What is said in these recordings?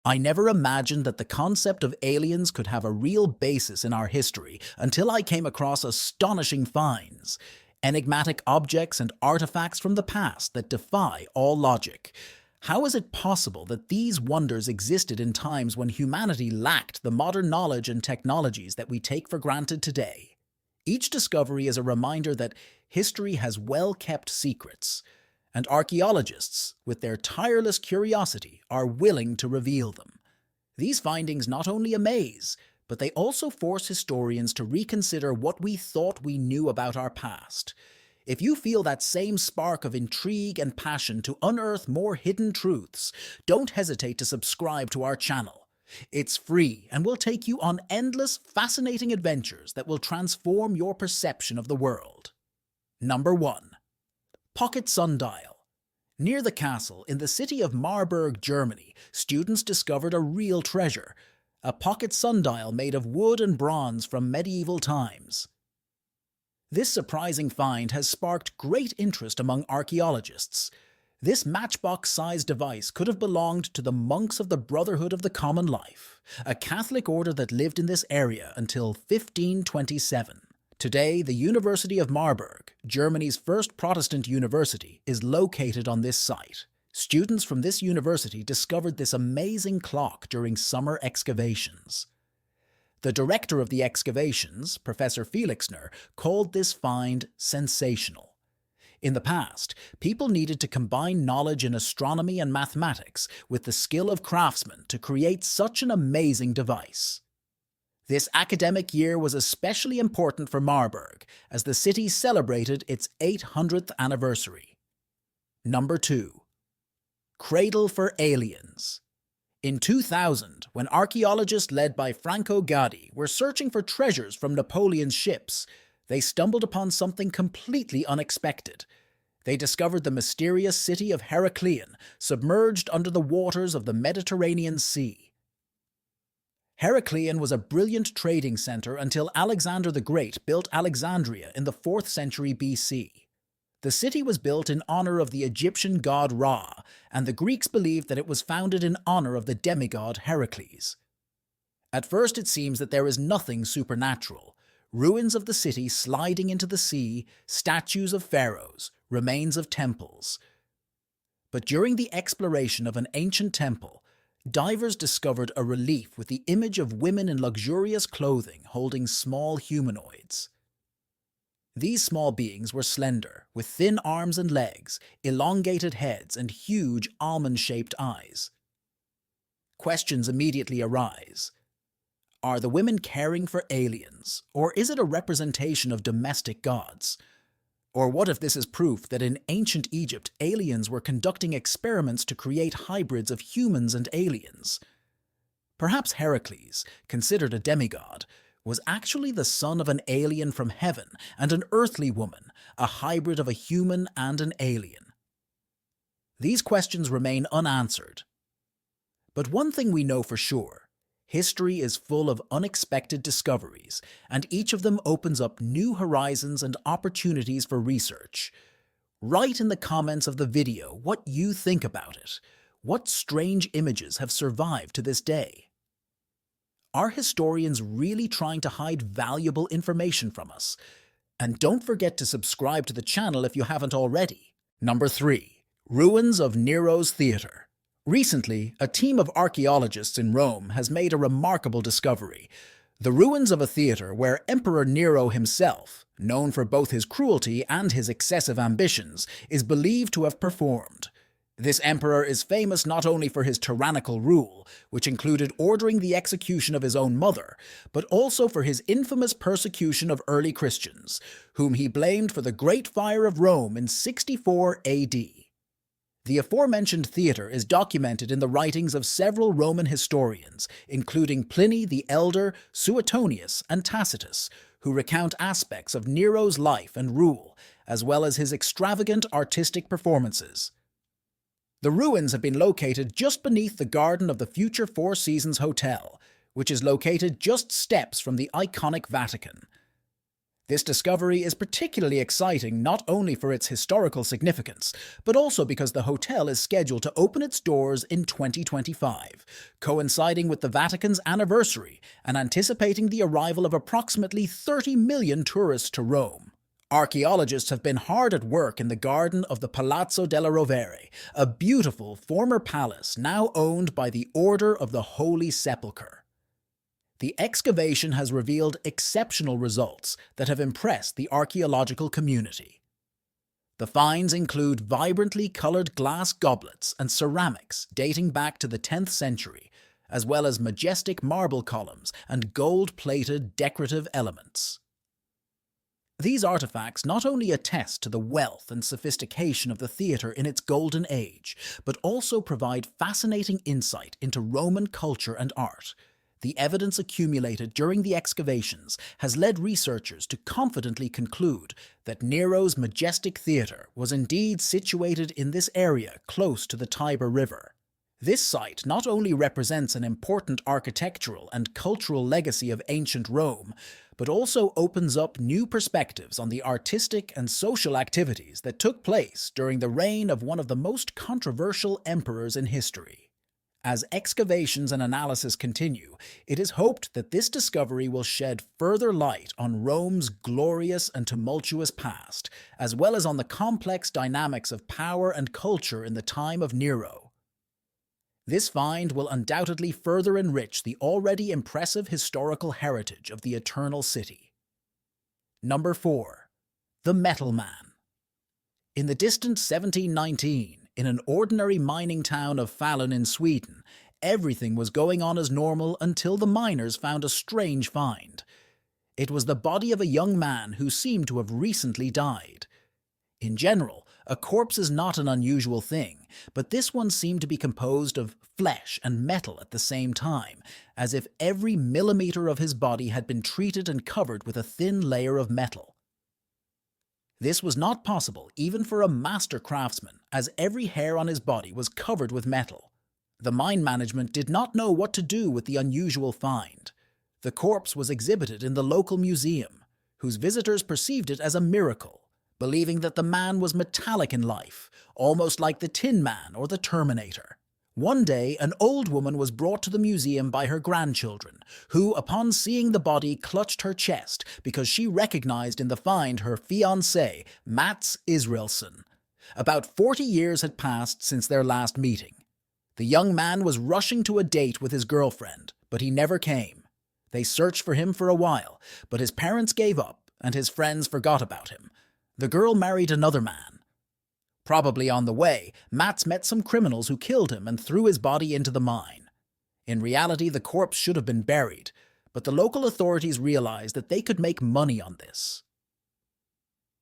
I never imagined that the concept of aliens could have a real basis in our history until I came across astonishing finds, enigmatic objects and artifacts from the past that defy all logic. How is it possible that these wonders existed in times when humanity lacked the modern knowledge and technologies that we take for granted today? Each discovery is a reminder that history has well-kept secrets, and archaeologists, with their tireless curiosity, are willing to reveal them. These findings not only amaze, but they also force historians to reconsider what we thought we knew about our past. If you feel that same spark of intrigue and passion to unearth more hidden truths, don't hesitate to subscribe to our channel. It's free and will take you on endless, fascinating adventures that will transform your perception of the world. Number 1. Pocket Sundial. Near the castle, in the city of Marburg, Germany, students discovered a real treasure, a pocket sundial made of wood and bronze from medieval times. This surprising find has sparked great interest among archaeologists. This matchbox-sized device could have belonged to the monks of the Brotherhood of the Common Life, a Catholic order that lived in this area until 1527. Today, the University of Marburg, Germany's first Protestant university, is located on this site. Students from this university discovered this amazing clock during summer excavations. The director of the excavations, Professor Felixner, called this find sensational. In the past, people needed to combine knowledge in astronomy and mathematics with the skill of craftsmen to create such an amazing device. This academic year was especially important for Marburg, as the city celebrated its 800th anniversary. Number 2. Cradle for Aliens. In 2000, when archaeologists led by Franco Gatti were searching for treasures from Napoleon's ships, they stumbled upon something completely unexpected. They discovered the mysterious city of Heracleion, submerged under the waters of the Mediterranean Sea. Heracleion was a brilliant trading center until Alexander the Great built Alexandria in the 4th century BC. The city was built in honor of the Egyptian god Ra, and the Greeks believed that it was founded in honor of the demigod Heracles. At first it seems that there is nothing supernatural. Ruins of the city sliding into the sea, statues of pharaohs, remains of temples. But during the exploration of an ancient temple, divers discovered a relief with the image of women in luxurious clothing holding small humanoids. These small beings were slender, with thin arms and legs, elongated heads, and huge almond-shaped eyes. Questions immediately arise. Are the women caring for aliens, or is it a representation of domestic gods? Or what if this is proof that in ancient Egypt aliens were conducting experiments to create hybrids of humans and aliens? Perhaps Heracles, considered a demigod, was actually the son of an alien from heaven and an earthly woman, a hybrid of a human and an alien. These questions remain unanswered. But one thing we know for sure: history is full of unexpected discoveries, and each of them opens up new horizons and opportunities for research. Write in the comments of the video what you think about it. What strange images have survived to this day? Are historians really trying to hide valuable information from us? And don't forget to subscribe to the channel if you haven't already. Number 3. Ruins of Nero's Theatre. Recently, a team of archaeologists in Rome has made a remarkable discovery: the ruins of a theatre where Emperor Nero himself, known for both his cruelty and his excessive ambitions, is believed to have performed. This emperor is famous not only for his tyrannical rule, which included ordering the execution of his own mother, but also for his infamous persecution of early Christians, whom he blamed for the Great Fire of Rome in 64 AD. The aforementioned theatre is documented in the writings of several Roman historians, including Pliny the Elder, Suetonius, and Tacitus, who recount aspects of Nero's life and rule, as well as his extravagant artistic performances. The ruins have been located just beneath the garden of the future Four Seasons Hotel, which is located just steps from the iconic Vatican. This discovery is particularly exciting not only for its historical significance, but also because the hotel is scheduled to open its doors in 2025, coinciding with the Vatican's anniversary and anticipating the arrival of approximately 30 million tourists to Rome. Archaeologists have been hard at work in the garden of the Palazzo della Rovere, a beautiful former palace now owned by the Order of the Holy Sepulchre. The excavation has revealed exceptional results that have impressed the archaeological community. The finds include vibrantly colored glass goblets and ceramics dating back to the 10th century, as well as majestic marble columns and gold-plated decorative elements. These artifacts not only attest to the wealth and sophistication of the theatre in its golden age, but also provide fascinating insight into Roman culture and art. The evidence accumulated during the excavations has led researchers to confidently conclude that Nero's majestic theatre was indeed situated in this area close to the Tiber River. This site not only represents an important architectural and cultural legacy of ancient Rome, but also opens up new perspectives on the artistic and social activities that took place during the reign of one of the most controversial emperors in history. As excavations and analysis continue, it is hoped that this discovery will shed further light on Rome's glorious and tumultuous past, as well as on the complex dynamics of power and culture in the time of Nero. This find will undoubtedly further enrich the already impressive historical heritage of the Eternal City. Number 4. The Metal Man. In the distant 1719, in an ordinary mining town of Falun in Sweden, everything was going on as normal until the miners found a strange find. It was the body of a young man who seemed to have recently died. In general, a corpse is not an unusual thing, but this one seemed to be composed of flesh and metal at the same time, as if every millimeter of his body had been treated and covered with a thin layer of metal. This was not possible even for a master craftsman, as every hair on his body was covered with metal. The mine management did not know what to do with the unusual find. The corpse was exhibited in the local museum, whose visitors perceived it as a miracle, believing that the man was metallic in life, almost like the Tin Man or the Terminator. One day, an old woman was brought to the museum by her grandchildren, who, upon seeing the body, clutched her chest because she recognized in the find her fiancé, Mats Israelsson. About 40 years had passed since their last meeting. The young man was rushing to a date with his girlfriend, but he never came. They searched for him for a while, but his parents gave up and his friends forgot about him. The girl married another man. Probably on the way, Mats met some criminals who killed him and threw his body into the mine. In reality, the corpse should have been buried, but the local authorities realized that they could make money on this.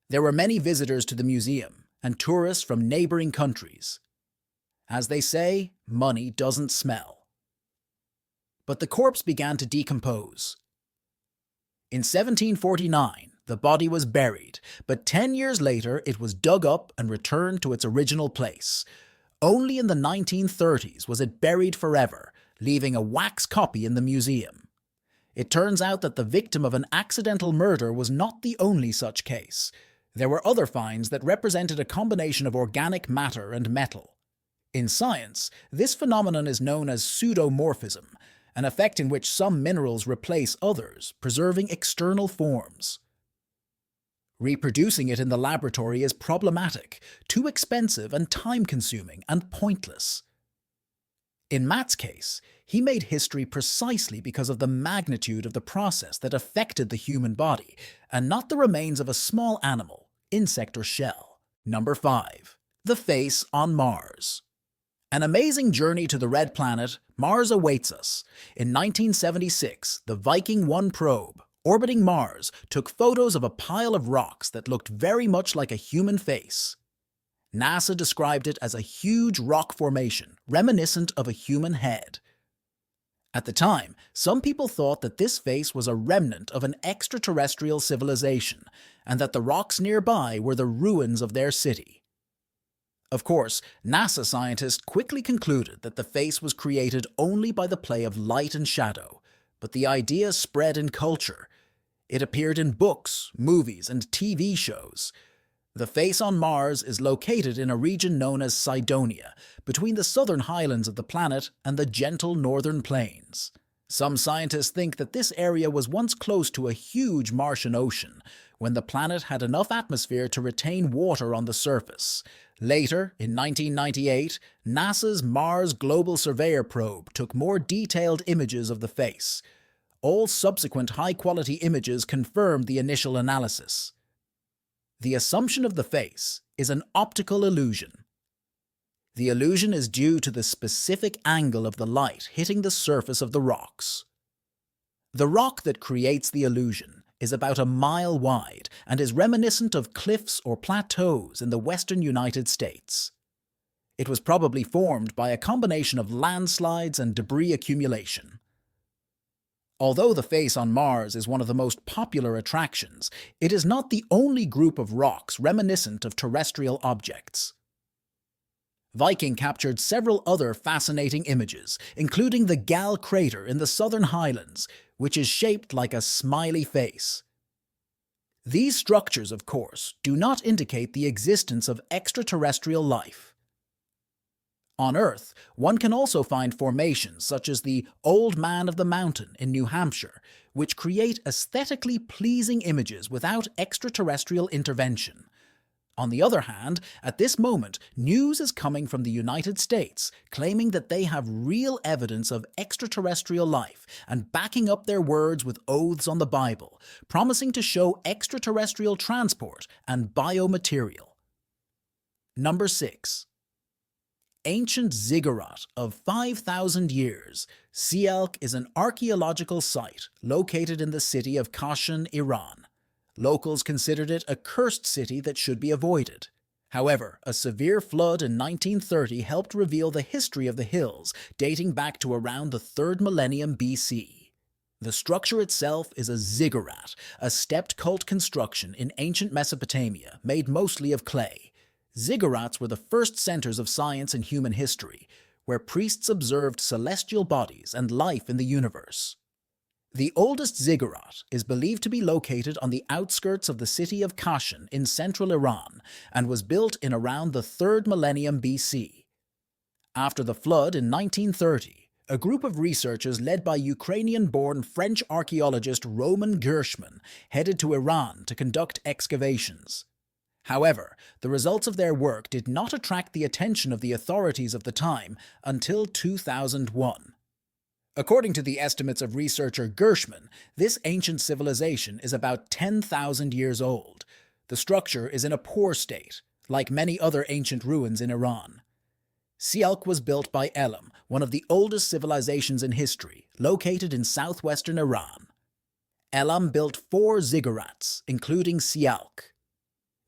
There were many visitors to the museum and tourists from neighboring countries. As they say, money doesn't smell. But the corpse began to decompose. In 1749, the body was buried, but 10 years later it was dug up and returned to its original place. Only in the 1930s was it buried forever, leaving a wax copy in the museum. It turns out that the victim of an accidental murder was not the only such case. There were other finds that represented a combination of organic matter and metal. In science, this phenomenon is known as pseudomorphism, an effect in which some minerals replace others, preserving external forms. Reproducing it in the laboratory is problematic, too expensive and time-consuming, and pointless. In Matt's case, he made history precisely because of the magnitude of the process that affected the human body, and not the remains of a small animal, insect or shell. Number 5. The face on Mars. An amazing journey to the Red Planet, Mars awaits us. In 1976, the Viking 1 probe, orbiting Mars, took photos of a pile of rocks that looked very much like a human face. NASA described it as a huge rock formation, reminiscent of a human head. At the time, some people thought that this face was a remnant of an extraterrestrial civilization, and that the rocks nearby were the ruins of their city. Of course, NASA scientists quickly concluded that the face was created only by the play of light and shadow, but the idea spread in culture. It appeared in books, movies, and TV shows. The face on Mars is located in a region known as Cydonia, between the southern highlands of the planet and the gentle northern plains. Some scientists think that this area was once close to a huge Martian ocean, when the planet had enough atmosphere to retain water on the surface. Later, in 1998, NASA's Mars Global Surveyor probe took more detailed images of the face. All subsequent high-quality images confirmed the initial analysis. The assumption of the face is an optical illusion. The illusion is due to the specific angle of the light hitting the surface of the rocks. The rock that creates the illusion is about a mile wide and is reminiscent of cliffs or plateaus in the western United States. It was probably formed by a combination of landslides and debris accumulation. Although the face on Mars is one of the most popular attractions, it is not the only group of rocks reminiscent of terrestrial objects. Viking captured several other fascinating images, including the Gal crater in the southern highlands, which is shaped like a smiley face. These structures, of course, do not indicate the existence of extraterrestrial life. On Earth, one can also find formations such as the Old Man of the Mountain in New Hampshire, which create aesthetically pleasing images without extraterrestrial intervention. On the other hand, at this moment, news is coming from the United States claiming that they have real evidence of extraterrestrial life and backing up their words with oaths on the Bible, promising to show extraterrestrial transport and biomaterial. Number 6. Ancient ziggurat of 5,000 years, Sialk is an archaeological site located in the city of Kashan, Iran. Locals considered it a cursed city that should be avoided. However, a severe flood in 1930 helped reveal the history of the hills, dating back to around the 3rd millennium BC. The structure itself is a ziggurat, a stepped cult construction in ancient Mesopotamia, made mostly of clay. Ziggurats were the first centers of science in human history, where priests observed celestial bodies and life in the universe. The oldest ziggurat is believed to be located on the outskirts of the city of Kashan in central Iran and was built in around the 3rd millennium BC. After the flood in 1930, a group of researchers led by Ukrainian-born French archaeologist Roman Gershman headed to Iran to conduct excavations. However, the results of their work did not attract the attention of the authorities of the time until 2001. According to the estimates of researcher Gershman, this ancient civilization is about 10,000 years old. The structure is in a poor state, like many other ancient ruins in Iran. Sialk was built by Elam, one of the oldest civilizations in history, located in southwestern Iran. Elam built 4 ziggurats, including Sialk.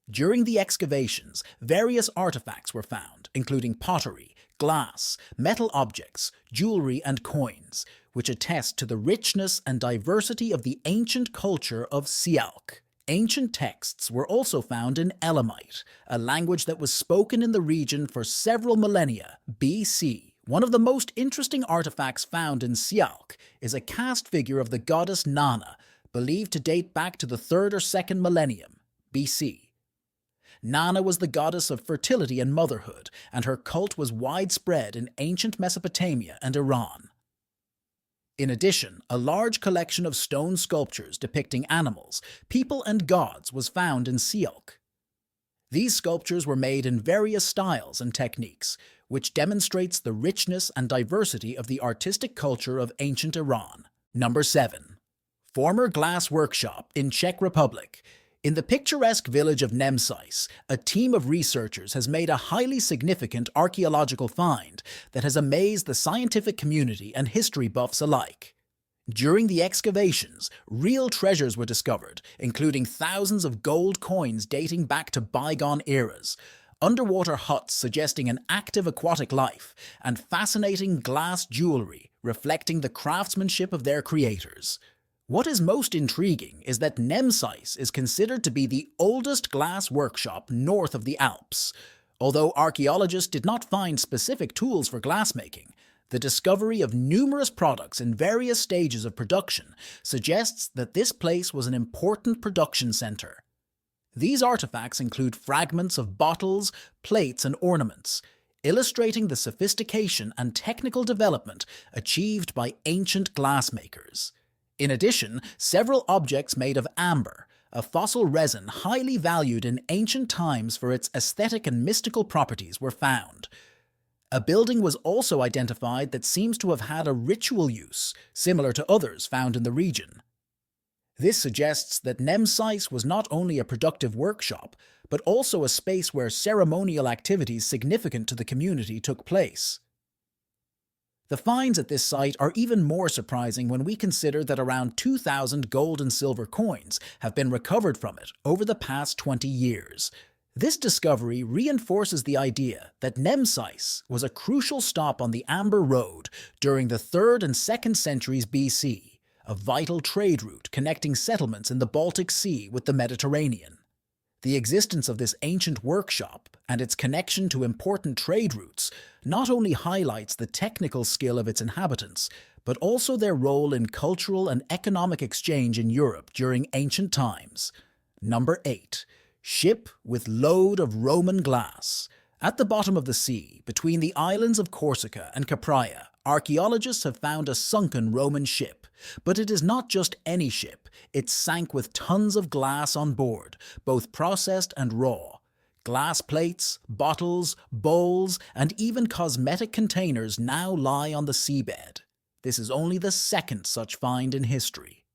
During the excavations, various artifacts were found, including pottery, glass, metal objects, jewelry, and coins, which attest to the richness and diversity of the ancient culture of Sialk. Ancient texts were also found in Elamite, a language that was spoken in the region for several millennia BC. One of the most interesting artifacts found in Sialk is a cast figure of the goddess Nana, believed to date back to the 3rd or 2nd millennium BC. Nana was the goddess of fertility and motherhood, and her cult was widespread in ancient Mesopotamia and Iran. In addition, a large collection of stone sculptures depicting animals, people, and gods was found in Sialk. These sculptures were made in various styles and techniques, which demonstrates the richness and diversity of the artistic culture of ancient Iran. Number 7. Former glass workshop in Czech Republic. In the picturesque village of Nemsice, a team of researchers has made a highly significant archaeological find that has amazed the scientific community and history buffs alike. During the excavations, real treasures were discovered, including thousands of gold coins dating back to bygone eras, underwater huts suggesting an active aquatic life, and fascinating glass jewelry reflecting the craftsmanship of their creators. What is most intriguing is that Nemsice is considered to be the oldest glass workshop north of the Alps. Although archaeologists did not find specific tools for glassmaking, The discovery of numerous products in various stages of production suggests that this place was an important production center. These artifacts include fragments of bottles, plates, and ornaments, illustrating the sophistication and technical development achieved by ancient glassmakers. In addition, several objects made of amber, a fossil resin highly valued in ancient times for its aesthetic and mystical properties, were found. A building was also identified that seems to have had a ritual use, similar to others found in the region. This suggests that Nemesis was not only a productive workshop, but also a space where ceremonial activities significant to the community took place. The finds at this site are even more surprising when we consider that around 2,000 gold and silver coins have been recovered from it over the past 20 years. This discovery reinforces the idea that Nemesis was a crucial stop on the Amber Road during the 3rd and 2nd centuries BC, a vital trade route connecting settlements in the Baltic Sea with the Mediterranean. The existence of this ancient workshop and its connection to important trade routes not only highlights the technical skill of its inhabitants, but also their role in cultural and economic exchange in Europe during ancient times. Number 8. Ship with load of Roman glass. At the bottom of the sea, between the islands of Corsica and Capraia, archaeologists have found a sunken Roman ship. But it is not just any ship. It sank with tons of glass on board, both processed and raw. Glass plates, bottles, bowls, and even cosmetic containers now lie on the seabed. This is only the second such find in history.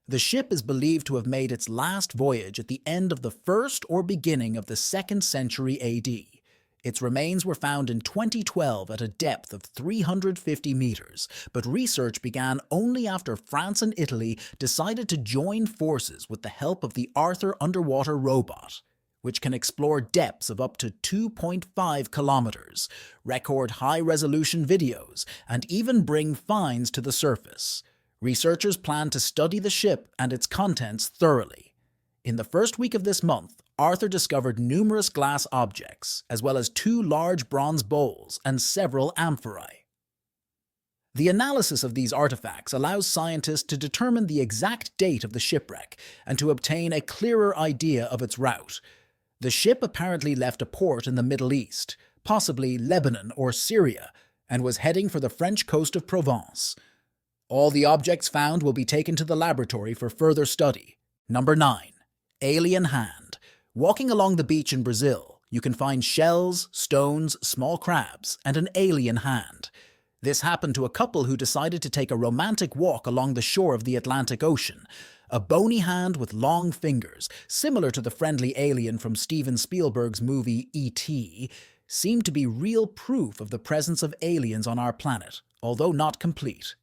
The ship is believed to have made its last voyage at the end of the 1st or beginning of the 2nd century AD. Its remains were found in 2012 at a depth of 350 meters, but research began only after France and Italy decided to join forces with the help of the Arthur underwater robot, which can explore depths of up to 2.5 kilometers, record high-resolution videos, and even bring finds to the surface. Researchers plan to study the ship and its contents thoroughly. In the first week of this month, Arthur discovered numerous glass objects, as well as 2 large bronze bowls and several amphorae. The analysis of these artifacts allows scientists to determine the exact date of the shipwreck and to obtain a clearer idea of its route. The ship apparently left a port in the Middle East, possibly Lebanon or Syria, and was heading for the French coast of Provence. All the objects found will be taken to the laboratory for further study. Number 9. Alien hand. Walking along the beach in Brazil, you can find shells, stones, small crabs, and an alien hand. This happened to a couple who decided to take a romantic walk along the shore of the Atlantic Ocean. A bony hand with long fingers, similar to the friendly alien from Steven Spielberg's movie E.T., seemed to be real proof of the presence of aliens on our planet, although not complete.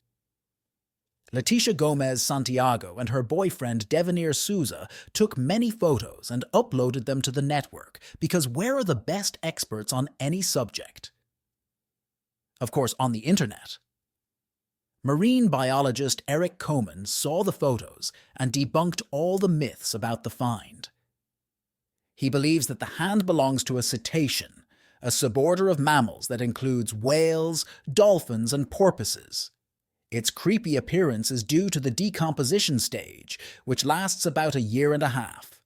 Leticia Gomez Santiago and her boyfriend Devenir Souza took many photos and uploaded them to the network because where are the best experts on any subject? Of course, on the internet. Marine biologist Eric Komen saw the photos and debunked all the myths about the find. He believes that the hand belongs to a cetacean, a suborder of mammals that includes whales, dolphins, and porpoises. Its creepy appearance is due to the decomposition stage, which lasts about a year and a half.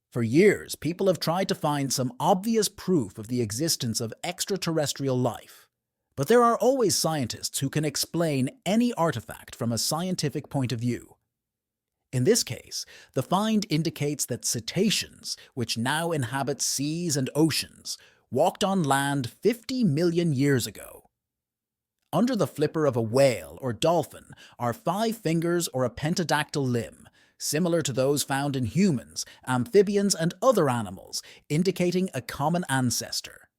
For years, people have tried to find some obvious proof of the existence of extraterrestrial life. But there are always scientists who can explain any artifact from a scientific point of view. In this case, the find indicates that cetaceans, which now inhabit seas and oceans, walked on land 50 million years ago. Under the flipper of a whale or dolphin are 5 fingers or a pentadactyl limb, similar to those found in humans, amphibians, and other animals, indicating a common ancestor.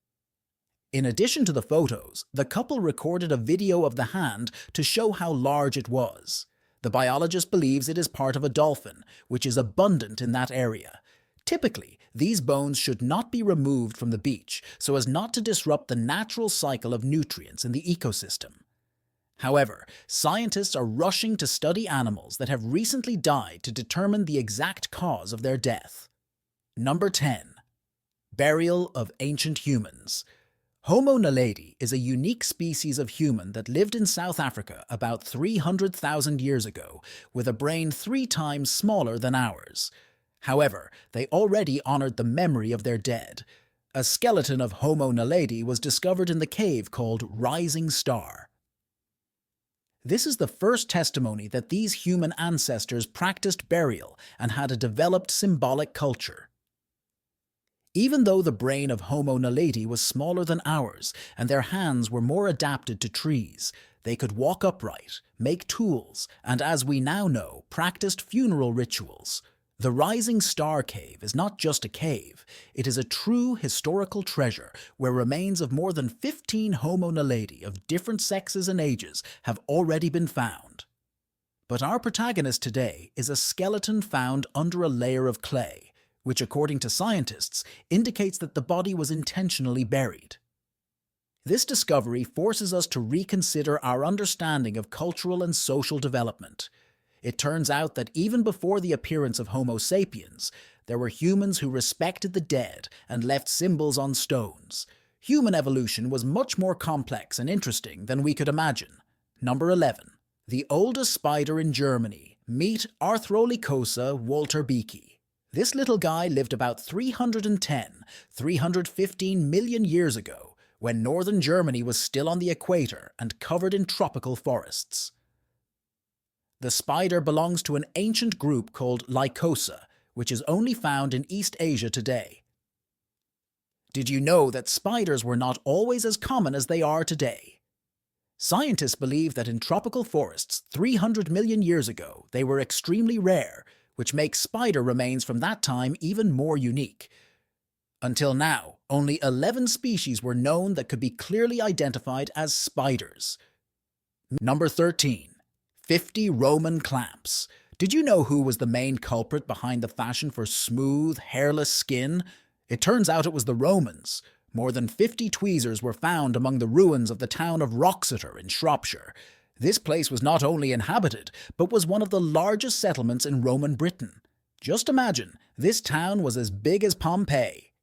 In addition to the photos, the couple recorded a video of the hand to show how large it was. The biologist believes it is part of a dolphin, which is abundant in that area. Typically, these bones should not be removed from the beach so as not to disrupt the natural cycle of nutrients in the ecosystem. However, scientists are rushing to study animals that have recently died to determine the exact cause of their death. Number 10. Burial of ancient humans. Homo naledi is a unique species of human that lived in South Africa about 300,000 years ago, with a brain 3 times smaller than ours. However, they already honored the memory of their dead. A skeleton of Homo naledi was discovered in the cave called Rising Star. This is the first testimony that these human ancestors practiced burial and had a developed symbolic culture. Even though the brain of Homo naledi was smaller than ours and their hands were more adapted to trees, they could walk upright, make tools, and as we now know, practiced funeral rituals. The Rising Star Cave is not just a cave, it is a true historical treasure where remains of more than 15 Homo naledi of different sexes and ages have already been found. But our protagonist today is a skeleton found under a layer of clay, which according to scientists indicates that the body was intentionally buried. This discovery forces us to reconsider our understanding of cultural and social development. It turns out that even before the appearance of Homo sapiens, there were humans who respected the dead and left symbols on stones. Human evolution was much more complex and interesting than we could imagine. Number 11. The oldest spider in Germany. Meet Arthrolycosa walterbeeki. This little guy lived about 315 million years ago, when northern Germany was still on the equator and covered in tropical forests. The spider belongs to an ancient group called Lycosa, which is only found in East Asia today. Did you know that spiders were not always as common as they are today? Scientists believe that in tropical forests 300 million years ago they were extremely rare, which makes spider remains from that time even more unique. Until now, only 11 species were known that could be clearly identified as spiders. Number 13. 50 Roman clamps. Did you know who was the main culprit behind the fashion for smooth, hairless skin? It turns out it was the Romans. More than 50 tweezers were found among the ruins of the town of Wroxeter in Shropshire. This place was not only inhabited, but was one of the largest settlements in Roman Britain. Just imagine, this town was as big as Pompeii.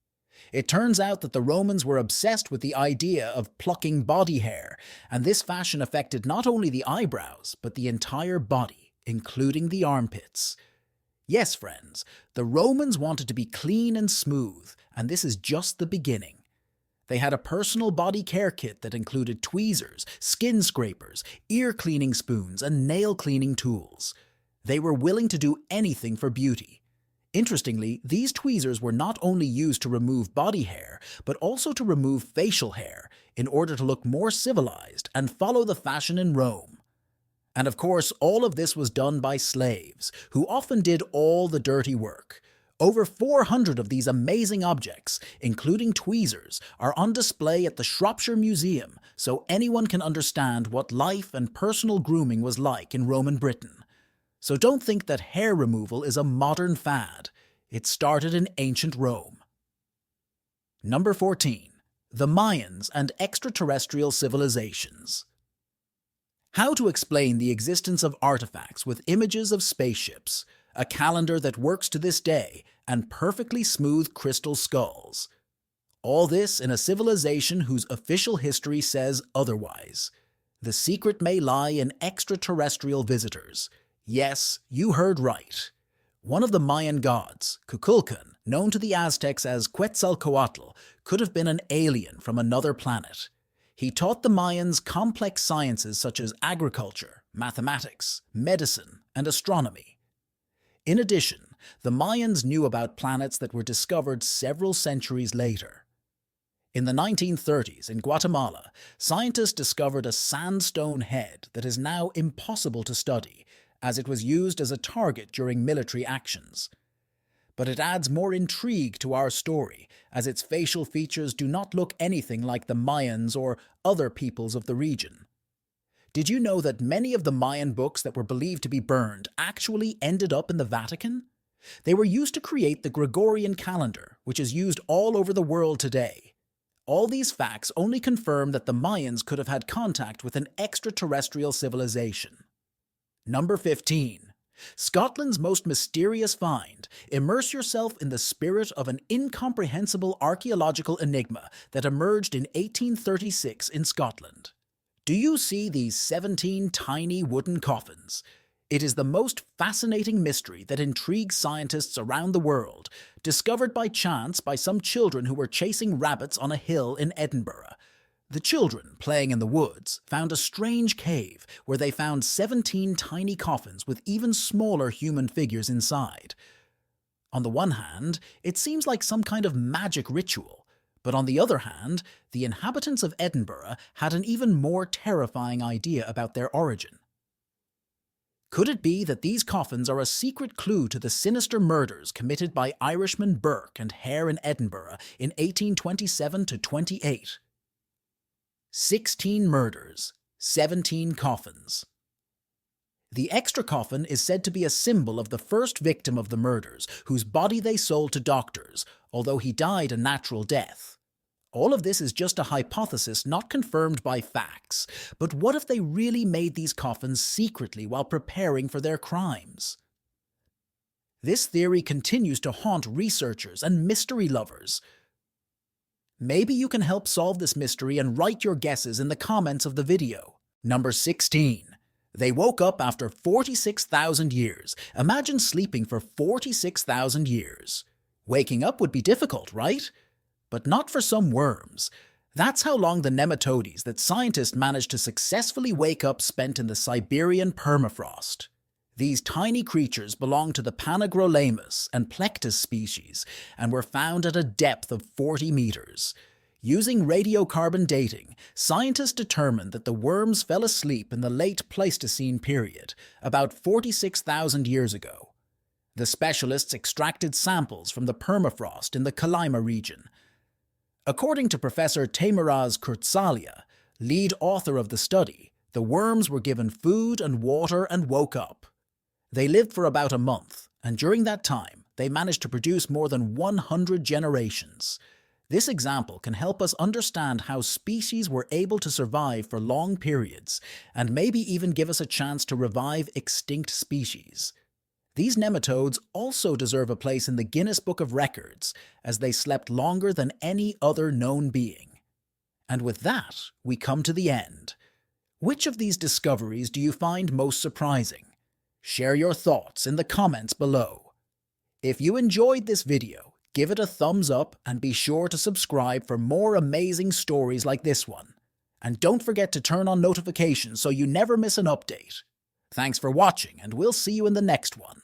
It turns out that the Romans were obsessed with the idea of plucking body hair, and this fashion affected not only the eyebrows, but the entire body, including the armpits. Yes, friends, the Romans wanted to be clean and smooth, and this is just the beginning. They had a personal body care kit that included tweezers, skin scrapers, ear cleaning spoons, and nail cleaning tools. They were willing to do anything for beauty. Interestingly, these tweezers were not only used to remove body hair, but also to remove facial hair in order to look more civilized and follow the fashion in Rome. And of course, all of this was done by slaves, who often did all the dirty work. Over 400 of these amazing objects, including tweezers, are on display at the Shropshire Museum, so anyone can understand what life and personal grooming was like in Roman Britain. So don't think that hair removal is a modern fad. It started in ancient Rome. Number 14. The Mayans and extraterrestrial civilizations. How to explain the existence of artifacts with images of spaceships, a calendar that works to this day, and perfectly smooth crystal skulls. All this in a civilization whose official history says otherwise. The secret may lie in extraterrestrial visitors. Yes, you heard right. One of the Mayan gods, Kukulkan, known to the Aztecs as Quetzalcoatl, could have been an alien from another planet. He taught the Mayans complex sciences such as agriculture, mathematics, medicine, and astronomy. In addition, the Mayans knew about planets that were discovered several centuries later. In the 1930s, in Guatemala, scientists discovered a sandstone head that is now impossible to study, as it was used as a target during military actions. But it adds more intrigue to our story, as its facial features do not look anything like the Mayans or other peoples of the region. Did you know that many of the Mayan books that were believed to be burned actually ended up in the Vatican? They were used to create the Gregorian calendar, which is used all over the world today. All these facts only confirm that the Mayans could have had contact with an extraterrestrial civilization. Number 15. Scotland's most mysterious find. Immerse yourself in the spirit of an incomprehensible archaeological enigma that emerged in 1836 in Scotland. Do you see these 17 tiny wooden coffins? It is the most fascinating mystery that intrigues scientists around the world, discovered by chance by some children who were chasing rabbits on a hill in Edinburgh. The children, playing in the woods, found a strange cave where they found 17 tiny coffins with even smaller human figures inside. On the one hand, it seems like some kind of magic ritual, but on the other hand, the inhabitants of Edinburgh had an even more terrifying idea about their origin. Could it be that these coffins are a secret clue to the sinister murders committed by Irishmen Burke and Hare in Edinburgh in 1827 to 28? 16 murders, 17 coffins. The extra coffin is said to be a symbol of the first victim of the murders, whose body they sold to doctors, although he died a natural death. All of this is just a hypothesis not confirmed by facts, but what if they really made these coffins secretly while preparing for their crimes? This theory continues to haunt researchers and mystery lovers. Maybe you can help solve this mystery and write your guesses in the comments of the video. Number 16. They woke up after 46,000 years. Imagine sleeping for 46,000 years. Waking up would be difficult, right? But not for some worms. That's how long the nematodes that scientists managed to successfully wake up spent in the Siberian permafrost. These tiny creatures belong to the Panagrolaemus and Plectus species and were found at a depth of 40 meters. Using radiocarbon dating, scientists determined that the worms fell asleep in the late Pleistocene period, about 46,000 years ago. The specialists extracted samples from the permafrost in the Kolyma region. According to Professor Teimuraz Kurtsalia, lead author of the study, the worms were given food and water and woke up. They lived for about a month, and during that time, they managed to produce more than 100 generations. This example can help us understand how species were able to survive for long periods, and maybe even give us a chance to revive extinct species. These nematodes also deserve a place in the Guinness Book of Records, as they slept longer than any other known being. And with that, we come to the end. Which of these discoveries do you find most surprising? Share your thoughts in the comments below. If you enjoyed this video, give it a thumbs up and be sure to subscribe for more amazing stories like this one. And don't forget to turn on notifications so you never miss an update. Thanks for watching, and we'll see you in the next one.